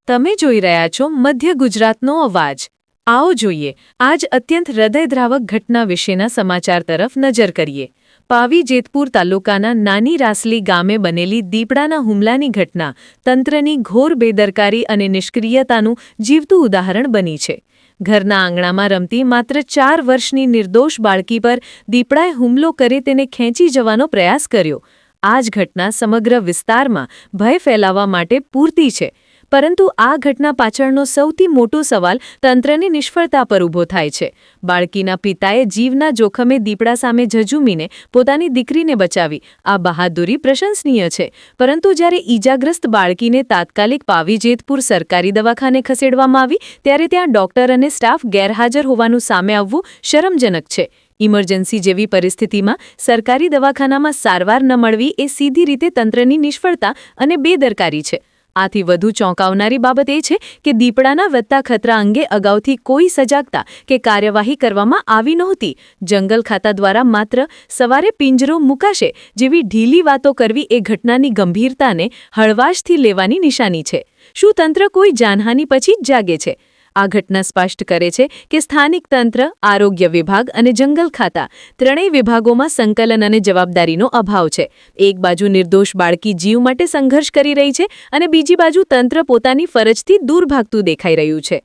તમે જોઈ રહ્યા છો મધ્ય ગુજરાતનો અવાજ। આવો જોઈએ આજ અત્યંત હૃદયદ્રાવક ઘટના વિશેના સમાચાર તરફ નજર કરીએ। પાવી જેતપુર તાલુકાના નાની રાસલી ગામે બનેલી દીપડાના હુમલાની ઘટના તંત્રની ઘોર બેદરકારી અને નિષ્ક્રિયતાનું જીવતું ઉદાહરણ બની છે। ઘરના આંગણામાં રમતી માત્ર 4 વર્ષની નિર્દોષ બાળકી પર દીપડાએ હુમલો કરી તેને ખેંચી જવાનો પ્રયાસ કર્યો। આ જ ઘટના સમગ્ર વિસ્તારમાં ભય ફેલાવવા માટે પૂરતી છે। પરંતુ આ ઘટના પાછળનો સૌથી મોટો સવાલ તંત્રની નિષ્ફળતા પર ઊભો થાય છે। બાળકીના પિતાએ જીવના જોખમે દીપડા સામે ઝઝૂમીને પોતાની દીકરીને બચાવી। આ બહાદુરી પ્રશંસનીય છે, પરંતુ જ્યારે ઈજાગ્રસ્ત બાળકીને તાત્કાલિક પાવી જેતપુર સરકારી દવાખાને ખસેડવામાં આવી ત્યારે ત્યાં ડોક્ટર અને સ્ટાફ ગેરહાજર હોવાનું સામે આવવું શરમજનક છે। ઇમરજન્સી જેવી પરિસ્થિતિમાં સરકારી દવાખાનામાં સારવાર ન મળવી એ સીધી રીતે તંત્રની નિષ્ફળતા અને બેદરકારી છે। આથી વધુ ચોંકાવનારી બાબત એ છે કે દીપડાના વધતા ખતરા અંગે અગાઉથી કોઈ સજાગતા કે કાર્યવાહી કરવામાં આવી નહોતી। જંગલ ખાતા દ્વારા માત્ર સવારે પિંજરો મુકાશે જેવી ઢીલી વાતો કરવી એ ઘટનાની ગંભીરતાને હળવાશથી લેવાની નિશાની છે। શું તંત્ર કોઈ જાનહાનિ પછી જ જાગે છે? આ ઘટના સ્પષ્ટ કરે છે કે સ્થાનિક તંત્ર, આરોગ્ય વિભાગ અને જંગલ ખાતા ત્રણેય વિભાગોમાં સંકલન અને જવાબદારીનો અભાવ છે। એક બાજુ નિર્દોષ બાળકી જીવ માટે સંઘર્ષ કરી રહી છે અને બીજી બાજુ તંત્ર પોતાની ફરજથી દૂર ભાગતું દેખાઈ રહ્યું છે।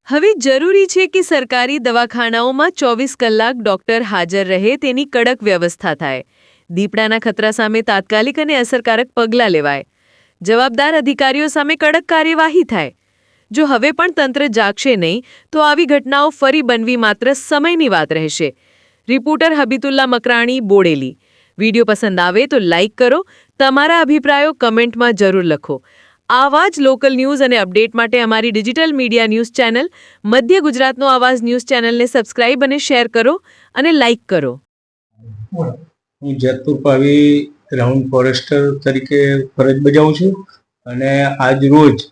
હવે જરૂરી છે કે સરકારી દવાખાનાઓમાં 24 કલાક ડોક્ટર હાજર રહે તેની કડક વ્યવસ્થા થાય। દીપડાના ખતરા સામે તાત્કાલિક અને અસરકારક પગલાં લેવાય। જવાબદાર અધિકારીઓ સામે કડક કાર્યવાહી થાય। જો હવે પણ તંત્ર જાગશે નહીં તો આવી ઘટનાઓ ફરી બનવી માત્ર સમયની વાત રહેશે। રિપોર્ટર હબીતુલ્લા મકરાણી, બોડેલી। વિડીયો પસંદ આવે તો લાઇક કરો, તમારા અભિપ્રાયો કમેન્ટમાં જરૂર લખો। આવા જ લોકલ ન્યૂઝ અને અપડેટ માટે અમારી ડિજિટલ મીડિયા ન્યૂઝ ચેનલ મધ્ય ગુજરાતનો અવાજ ન્યૂઝ ચેનલને સબસ્ક્રાઇબ અને શેર કરો અને લાઇક કરો। હું જેતપુર પાવી રાઉન્ડ ફોરેસ્ટર તરીકે ફરજ બજાવું છું અને આજ રોજ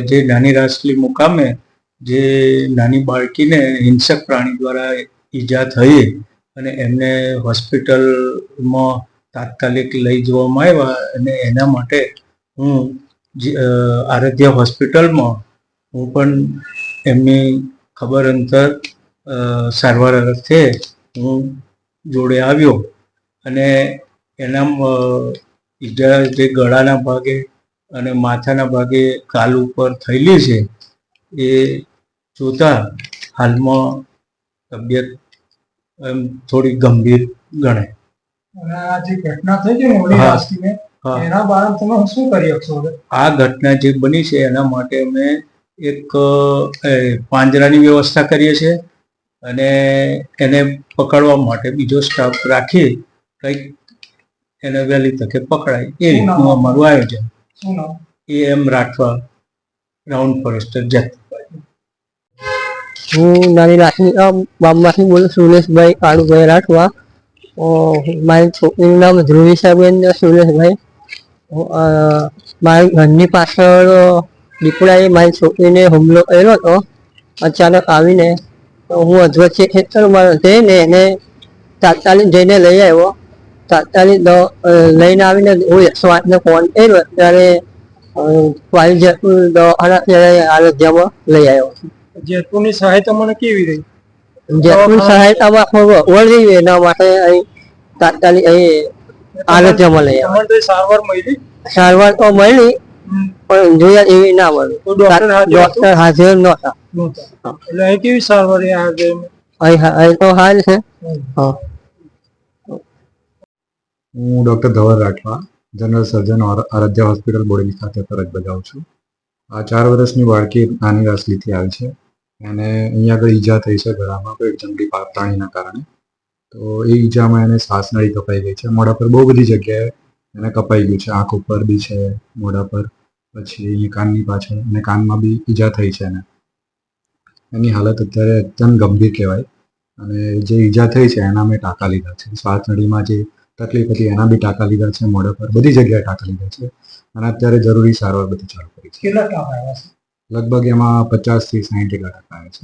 જે નાની રાસલી મુકામે જે નાની બાળકીને હિંસક પ્રાણી દ્વારા ઈજા થઈ અને એમને હોસ્પિટલમાં તાત્કાલિક લઈ જવામાં આવ્યા અને એના માટે હું આરાધ્યા હોસ્પિટલમાં હું પણ એમની ખબર અંતર સારવાર અર્થે હું જોડે આવ્યો અને એના ઈજા જે ગળાના ભાગે અને માથાના ભાગે કાલ ઉપર થયેલી છે એ જોતા હાલમાં તબિયત થોડી ગંભીર ગણાય। અને આ જે ઘટના થઈ છે મોડી રાસ્તીને એના બાબતે તમે શું કરી શકશો? આ ઘટના જે બની છે એના માટે અમે એક પાંજરાની વ્યવસ્થા કરીએ છીએ અને એને પકડવા માટે બીજો સ્ટાફ રાખી કંઈક એને વહેલી તકે પકડાય એ રીતનું અમારું આયોજન। શું નામ? એમ રાઠવા, રાઉન્ડ ફોરેસ્ટર જેતપુર। હું નાની રાસલી ગામમાંથી બોલું, સુરેશભાઈ કાળુભાઈ રાઠવા। મારી છોકરીનું નામ ધ્રુવીસાબેન સુરેશભાઈ। મારી ઘરની પાછળ દીપડાએ મારી છોકરીને હુમલો કર્યો હતો। અચાનક આવીને હું અધવચ્ચે ખેતરમાં જઈને એને તાત્કાલિક જઈને લઈ આવ્યો। તાત્કાલિક લઈને આવીને હું 108ને ફોન કર્યો ત્યારે પાવી જેતપુર દવાખાના આરોગ્યમાં લઈ આવ્યો। જેતપુરની સહાયતા મને કેવી રહી? જેતપુર સહાયતામાં વળી એના માટે અહીં તાત્કાલિક અહીં આરોગ્યમાં લઈ આવ્યો। તમને સારવાર મળી? સારવાર તો મળી પણ જોયા એવી ના મળી। ડોક્ટર હાજર નહોતા। એટલે અહીં કેવી સારવાર અહીં તો હાલ છે। હું doctor Dhaval Rathwa, general surgeon Aaradhya hospital Bodeli ખાતે ફરજ બજાવું છું। આ 4 વર્ષની બાળકી નાની રાસલીથી આવી છે અને અહીંયા આગળ ઈજા થઈ છે ગળામાં કોઈ જંગલી પ્રાણીના કારણે। તો એ ઈજામાં એને શ્વાસનળી કપાઈ ગઈ છે, મોઢા પર બહુ બધી જગ્યાએ એને કપાઈ ગયું છે, આંખ ઉપર બી છે, મોઢા પર, પછી અહીંયા કાનની પાછળ અને કાનમાં બી ઈજા થઈ છે એને। એની હાલત અત્યારે અત્યંત ગંભીર કહેવાય અને જે ઈજા થઈ છે એના મેં ટાંકા લીધા છે। શ્વાસનળીમાં જે તકલીફ હતી એના બી ટાંકા લીધા છે, મોઢા પર બધી જગ્યાએ ટાંકા લીધા છે અને અત્યારે જરૂરી સારવાર બધી ચાલુ કરી છે। કેટલા ટાંકા આવ્યા છે? લગભગ એમાં 50 થી 60 જેટલા ટાંકા આવ્યા છે,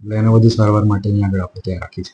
એટલે એને વધુ સારવાર માટે અહીંયા આગળ આપણે ત્યાં રાખી છે।